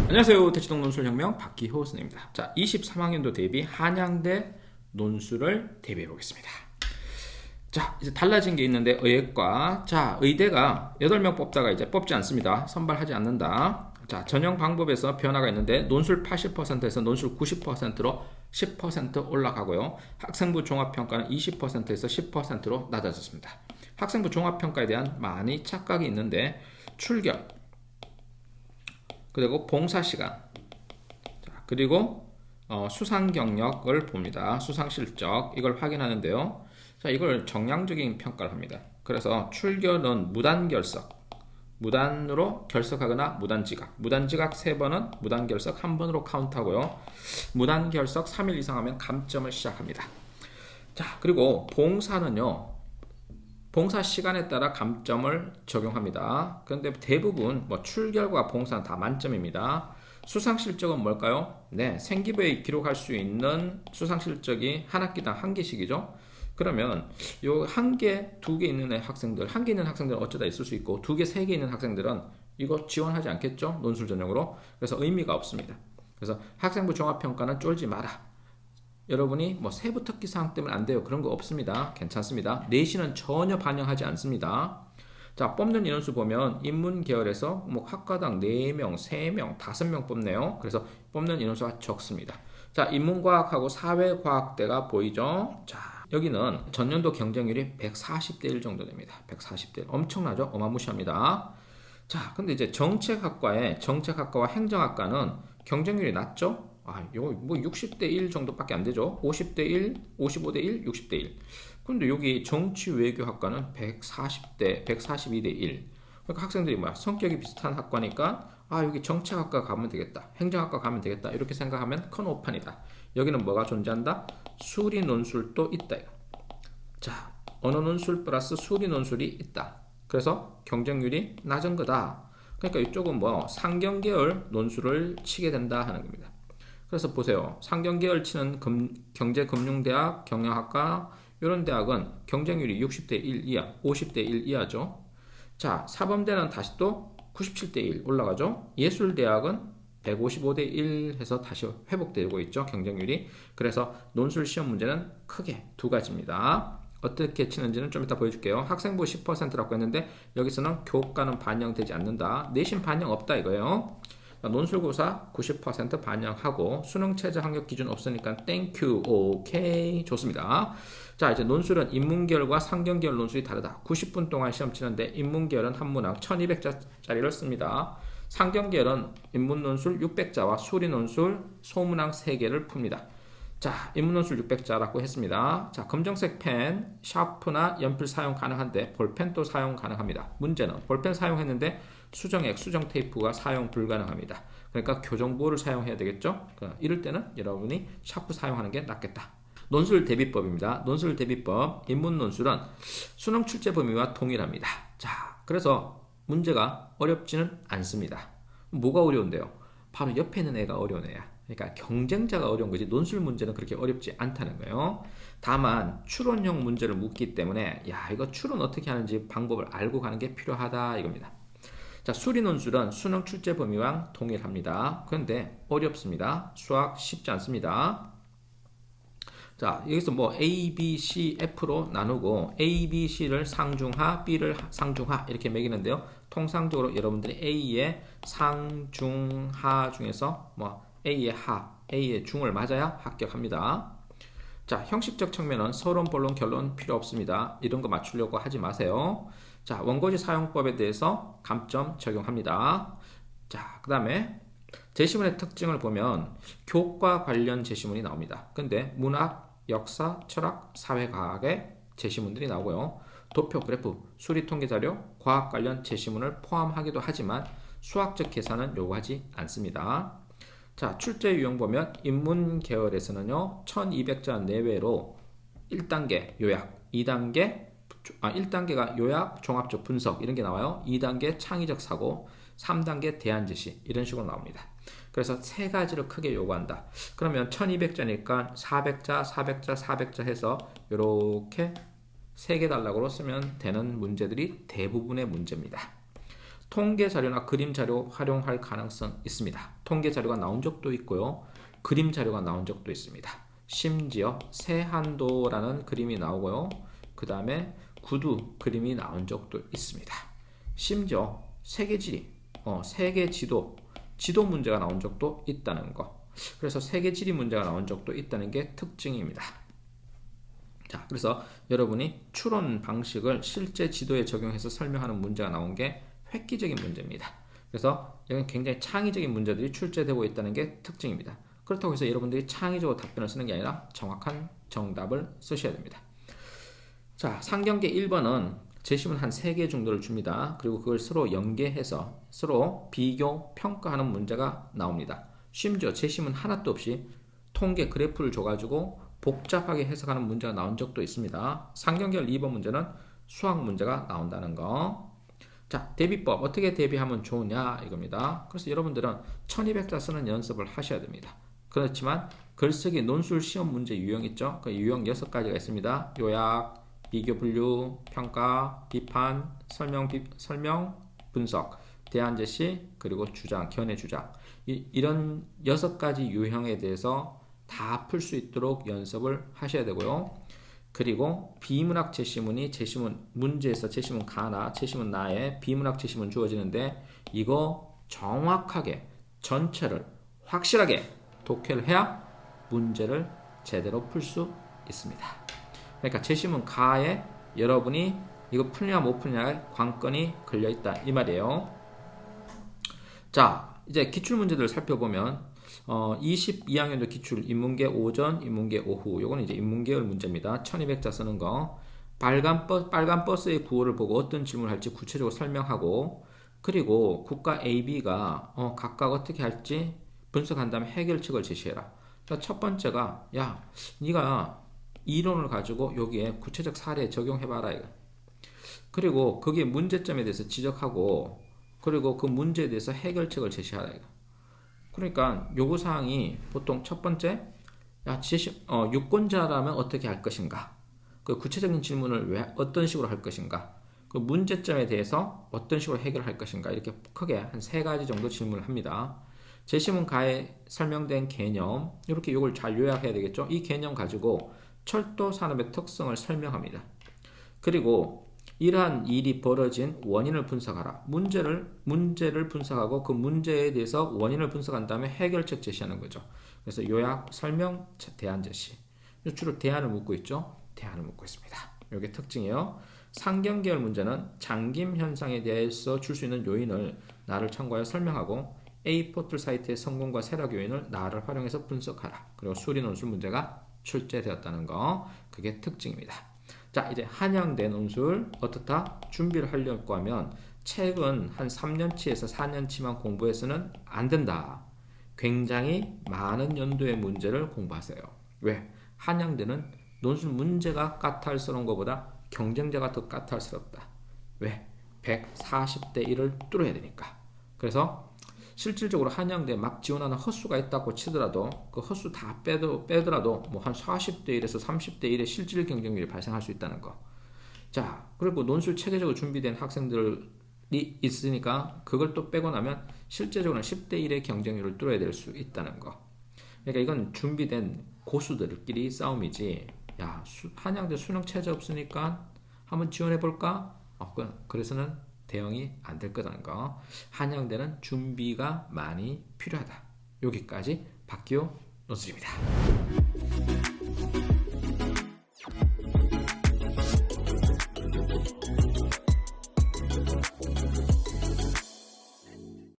안녕하세요. 대치동 논술혁명 박기호 선생님입니다. 자, 23학년도 대비 한양대 논술을 대비해 보겠습니다. 자, 이제 달라진 게 있는데 의예과. 자, 의대가 8명 뽑다가 이제 뽑지 않습니다. 선발하지 않는다. 자, 전형 방법에서 변화가 있는데 논술 80%에서 논술 90%로 10% 올라가고요. 학생부 종합평가는 20%에서 10%로 낮아졌습니다. 학생부 종합평가에 대한 많이 착각이 있는데 출결, 그리고 봉사시간, 그리고 수상 경력을 봅니다. 수상 실적, 이걸 확인하는데요. 자, 이걸 정량적인 평가를 합니다. 그래서 출결은 무단결석, 무단으로 결석하거나 무단지각, 무단지각 3번은 무단결석 1번으로 카운트하고요. 무단결석 3일 이상 하면 감점을 시작합니다. 자, 그리고 봉사는요, 봉사 시간에 따라 감점을 적용합니다. 그런데 대부분 출결과 봉사는 다 만점입니다. 수상 실적은 뭘까요? 네, 생기부에 기록할 수 있는 수상 실적이 한 학기당 1개씩이죠. 그러면 요 1개, 2개 있는 학생들, 1개 있는 학생들은 어쩌다 있을 수 있고 2개, 3개 있는 학생들은 이거 지원하지 않겠죠? 논술 전형으로. 그래서 의미가 없습니다. 그래서 학생부 종합평가는 쫄지 마라. 여러분이 세부 특기 사항 때문에 안 돼요. 그런 거 없습니다. 괜찮습니다. 내신은 전혀 반영하지 않습니다. 자, 뽑는 인원수 보면 인문 계열에서 학과당 4명, 3명, 5명 뽑네요. 그래서 뽑는 인원수가 적습니다. 자, 인문과학하고 사회과학대가 보이죠? 자, 여기는 전년도 경쟁률이 140대 1 정도 됩니다. 140대 1. 엄청나죠? 어마무시합니다. 자, 근데 이제 정책학과와 행정학과는 경쟁률이 낮죠? 이거 60대 1 정도밖에 안 되죠. 50대 1, 55대 1, 60대 1. 근데 여기 정치외교학과는 142대 1. 그러니까 학생들이 성격이 비슷한 학과니까 여기 정책학과 가면 되겠다. 행정학과 가면 되겠다. 이렇게 생각하면 큰 오판이다. 여기는 뭐가 존재한다? 수리 논술도 있다. 자, 언어 논술 플러스 수리 논술이 있다. 그래서 경쟁률이 낮은 거다. 그러니까 이쪽은 상경계열 논술을 치게 된다 하는 겁니다. 그래서 보세요. 상경계열 치는 경제금융대학, 경영학과 이런 대학은 경쟁률이 60대 1 이하, 50대 1 이하죠. 자, 사범대는 다시 또 97대 1 올라가죠. 예술대학은 155대 1 해서 다시 회복되고 있죠. 경쟁률이. 그래서 논술 시험 문제는 크게 2가지입니다. 어떻게 치는지는 좀 이따 보여줄게요. 학생부 10%라고 했는데 여기서는 교과는 반영되지 않는다. 내신 반영 없다 이거예요. 논술고사 90% 반영하고 수능체제 학력 기준 없으니까 땡큐. 오케이, 좋습니다. 자, 이제 논술은 인문계열과 상경계열 논술이 다르다. 90분 동안 시험 치는데 인문계열은 한 문항 1200자짜리를 씁니다. 상경계열은 인문논술 600자와 수리논술 소문항 3개를 풉니다. 자, 인문논술 600자라고 했습니다. 자, 검정색 펜, 샤프나 연필 사용 가능한데 볼펜도 사용 가능합니다. 문제는 볼펜 사용했는데 수정액, 수정 테이프가 사용 불가능합니다. 그러니까 교정보를 사용해야 되겠죠? 이럴 때는 여러분이 샤프 사용하는 게 낫겠다. 논술 대비법입니다. 논술 대비법, 인문논술은 수능 출제 범위와 동일합니다. 자, 그래서 문제가 어렵지는 않습니다. 뭐가 어려운데요? 바로 옆에 있는 애가 어려운 애야. 그러니까 경쟁자가 어려운 거지 논술 문제는 그렇게 어렵지 않다는 거예요. 다만 추론형 문제를 묻기 때문에 이거 추론 어떻게 하는지 방법을 알고 가는 게 필요하다 이겁니다. 자, 수리 논술은 수능 출제 범위와 동일합니다. 그런데 어렵습니다. 수학 쉽지 않습니다. 자, 여기서 A, B, C, F로 나누고 A, B, C를 상중하, B를 상중하 이렇게 매기는데요. 통상적으로 여러분들이 A의 상중하 중에서 A의 하, A의 중을 맞아야 합격합니다. 자, 형식적 측면은 서론, 본론, 결론 필요 없습니다. 이런 거 맞추려고 하지 마세요. 자, 원고지 사용법에 대해서 감점 적용합니다. 자, 그 다음에 제시문의 특징을 보면 교과 관련 제시문이 나옵니다. 근데 문학, 역사, 철학, 사회과학의 제시문들이 나오고요. 도표, 그래프, 수리 통계자료, 과학 관련 제시문을 포함하기도 하지만 수학적 계산은 요구하지 않습니다. 자, 출제 유형 보면 인문 계열에서는요 1200자 내외로 1단계 요약, 1단계가 요약, 종합적 분석 이런 게 나와요. 2단계 창의적 사고, 3단계 대안 제시 이런 식으로 나옵니다. 그래서 3가지를 크게 요구한다. 그러면 1200자니까 400자, 400자, 400자 해서 이렇게 3개 달라고 쓰면 되는 문제들이 대부분의 문제입니다. 통계 자료나 그림 자료 활용할 가능성 있습니다. 통계 자료가 나온 적도 있고요. 그림 자료가 나온 적도 있습니다. 심지어 세한도라는 그림이 나오고요. 그 다음에 구두 그림이 나온 적도 있습니다. 심지어 세계지리, 세계 지도 문제가 나온 적도 있다는 거. 그래서 세계 지리 문제가 나온 적도 있다는 게 특징입니다. 자, 그래서 여러분이 추론 방식을 실제 지도에 적용해서 설명하는 문제가 나온 게 획기적인 문제입니다. 그래서 이건 굉장히 창의적인 문제들이 출제되고 있다는 게 특징입니다. 그렇다고 해서 여러분들이 창의적으로 답변을 쓰는 게 아니라 정확한 정답을 쓰셔야 됩니다. 자, 상경계 1번은 제시문 한 3개 정도를 줍니다. 그리고 그걸 서로 연계해서 서로 비교, 평가하는 문제가 나옵니다. 심지어 제시문 하나도 없이 통계 그래프를 줘가지고 복잡하게 해석하는 문제가 나온 적도 있습니다. 상경계열 2번 문제는 수학 문제가 나온다는 거. 자, 대비법 어떻게 대비하면 좋으냐 이겁니다. 그래서 여러분들은 1200자 쓰는 연습을 하셔야 됩니다. 그렇지만 글쓰기 논술 시험 문제 유형 있죠? 그 유형 6가지가 있습니다. 요약, 비교 분류, 평가, 비판, 설명, 분석, 대안 제시, 그리고 주장, 견해 주장. 이런 6가지 유형에 대해서 다 풀 수 있도록 연습을 하셔야 되고요. 그리고 비문학 제시문이 제시문 문제에서 제시문 가나 제시문 나에 비문학 제시문 주어지는데 이거 정확하게 전체를 확실하게 독해를 해야 문제를 제대로 풀 수 있습니다. 그러니까 제시문 가에 여러분이 이거 풀냐 못 풀냐의 관건이 걸려있다 이 말이에요. 자, 이제 기출문제들을 살펴보면 22학년도 기출 인문계 오전, 인문계 오후 요거는 이제 인문계열 문제입니다. 1200자 쓰는 거. 빨간 버스의 구호를 보고 어떤 질문을 할지 구체적으로 설명하고 그리고 국가 AB가 각각 어떻게 할지 분석한 다음에 해결책을 제시해라. 그러니까 첫 번째가 야 네가 이론을 가지고 여기에 구체적 사례에 적용해봐라 이거. 그리고 거기에 문제점에 대해서 지적하고 그리고 그 문제에 대해서 해결책을 제시하라 이거. 그러니까 요구사항이 보통 첫 번째 야, 유권자라면 어떻게 할 것인가 그 구체적인 질문을 왜 어떤 식으로 할 것인가 그 문제점에 대해서 어떤 식으로 해결할 것인가 이렇게 크게 한 3가지 정도 질문을 합니다. 제시문 가에 설명된 개념 이렇게 이걸 잘 요약해야 되겠죠. 이 개념 가지고 철도 산업의 특성을 설명합니다. 그리고 이러한 일이 벌어진 원인을 분석하라. 문제를 분석하고 그 문제에 대해서 원인을 분석한 다음에 해결책 제시하는 거죠. 그래서 요약, 설명, 대안 제시. 주로 대안을 묻고 있죠. 대안을 묻고 있습니다. 이게 특징이에요. 상경계열 문제는 잠김 현상에 대해서 줄 수 있는 요인을 나를 참고하여 설명하고 A 포털 사이트의 성공과 세락 요인을 나를 활용해서 분석하라. 그리고 수리 논술 문제가 출제되었다는 거. 그게 특징입니다. 자, 이제 한양대 논술 어떻다? 준비를 하려고 하면 책은 한 3년치에서 4년치만 공부해서는 안 된다. 굉장히 많은 연도의 문제를 공부하세요. 왜? 한양대는 논술 문제가 까탈스러운 것보다 경쟁자가 더 까탈스럽다. 왜? 140대 1을 뚫어야 되니까. 그래서 실질적으로 한양대 막 지원하는 헛수가 있다고 치더라도 그 헛수 다 빼더라도 뭐 한 40대 1에서 30대 1의 실질 경쟁률이 발생할 수 있다는 거. 자, 그리고 논술 체계적으로 준비된 학생들이 있으니까 그걸 또 빼고 나면 실제적으로는 10대 1의 경쟁률을 뚫어야 될 수 있다는 거. 그러니까 이건 준비된 고수들끼리 싸움이지. 야, 한양대 수능 체제 없으니까 한번 지원해볼까? 그래서는 대응이 안 될 거라는 거. 한양대는 준비가 많이 필요하다. 여기까지 박기호 논술입니다.